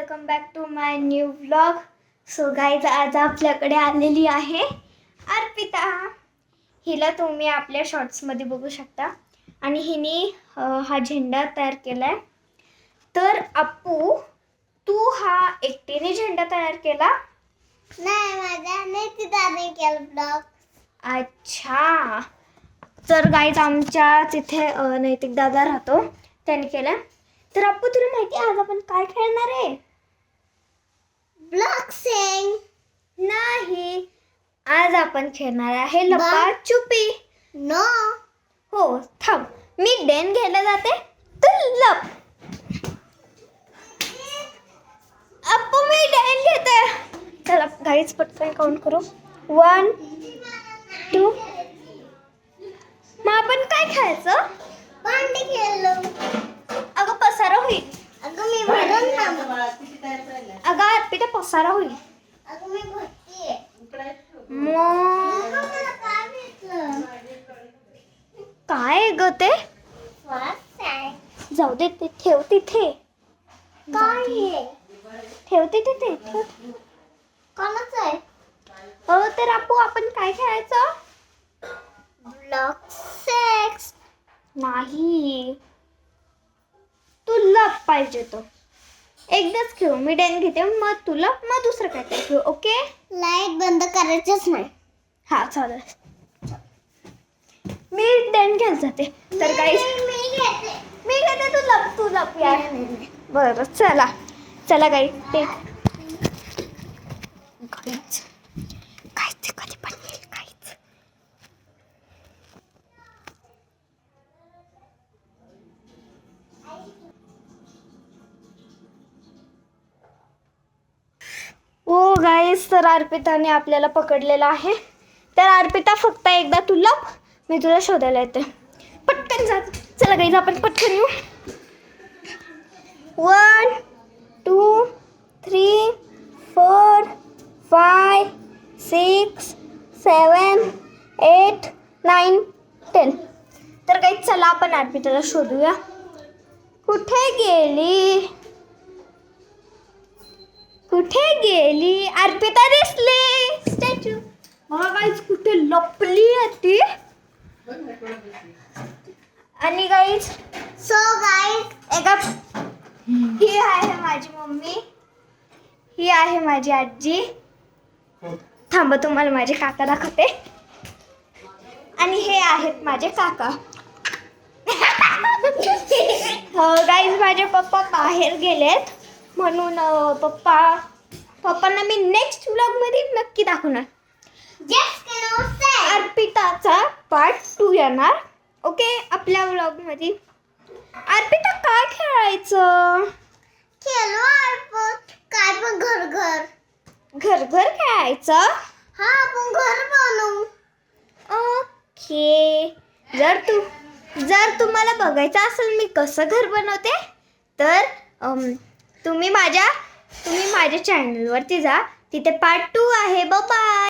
Welcome back to my new vlog. So guys, आज आपल्याकडे आलेली आहे अर्पिता. हिला तुम्ही आपल्या शॉर्ट्समध्ये बघू शकता. आणि हिने हा झेंडा तयार केला आहे. तर अप्पू, तू हा एकटीने झेंडा तयार केला? नाही, माझ्या नैतिकाने केलं ब्लॉग. अच्छा. तर गाईज, आमच्या तिथे नैतिक दादा राहतो, त्याने केला. तर अप्पू, तुला माहिती आहे आज आपण काय खेळणार आहे? ब्लॉक्सिंग नाही, आज आपण खेळणार आहे लपाछुपी. नो. हो, थांब, मी डेन घ्यायला जाते, तू लप. अप्पू, मी डेन घेते. चला गाईज, पटकन काउंट करू. 1 2. मग आपण काय खेळायचं? भांडी खेळलो. अगं पसारा होईल. अगं मी भरून ना. अगं अर्पिता, पसारा होईल. अगं मी भरतीये. मग मला काय भेटलं? काय ग ते? स्वास आहे. जाऊ दे, ते ठेव तिथे. काय आहे? ठेव तिथे, ते ठेव. कोणाचं आहे? हो, तर आपू, आपण काय खेळायचं? Block sex. नाही, तू लप पाहिजे तो. एकदाच खेळू. मी डेन घेते, मग तू लप, मग दुसरं काय काय खेळू. ओके? लाईट बंद करायचंच नाही. हा, चालेल. मी डेन घ्यायला जाते. तर काही मी घेते, तू लप यार. बरं, चला चला गाई. ते काहीच ते कधी पण येईल. काहीच. ओ गाईस, तर अर्पिताने आपल्याला पकडलेला आहे. तर अर्पिता, फक्त एकदा तू लप, मी तुला शोधायला येते. पटकन जा. चला गाईज, आपण पटकन येऊ. 1 2 3 4 5 6 7 8 9 10. तर काही चला आपण अर्पिताला शोधूया. कुठे गेली? कुठे गेली? अर्पिता दिसली. स्टॅच्यू. बघा गाईज, कुठे लपली आहे ती. आणि गाईज, सो गाईज, एका ही आहे माझी मम्मी, ही आहे माझी आजी. थांबा, तुम्हाला माझे काका दाखवते. आणि हे आहेत माझे काका. गाईज, माझे पप्पा बाहेर गेलेत, म्हणून पप्पांना मी नेक्स्ट व्लॉगमध्ये नक्की दाखवणार. अर्पिताचा पार्ट 2 येणार. ओके, आपल्या व्लॉगमध्ये. अर्पिता, काय खेळायचं? खेळलो आपण. काय पण घर घर. घर घर खेळायचं? हा, आपण घर बनवू. ओके. जर तुम्हाला बघायचं असेल मी कसं घर बनवते, तर तुम्ही माझ्या चॅनलवरती जा. तिथे पार्ट 2 आहे. बाय.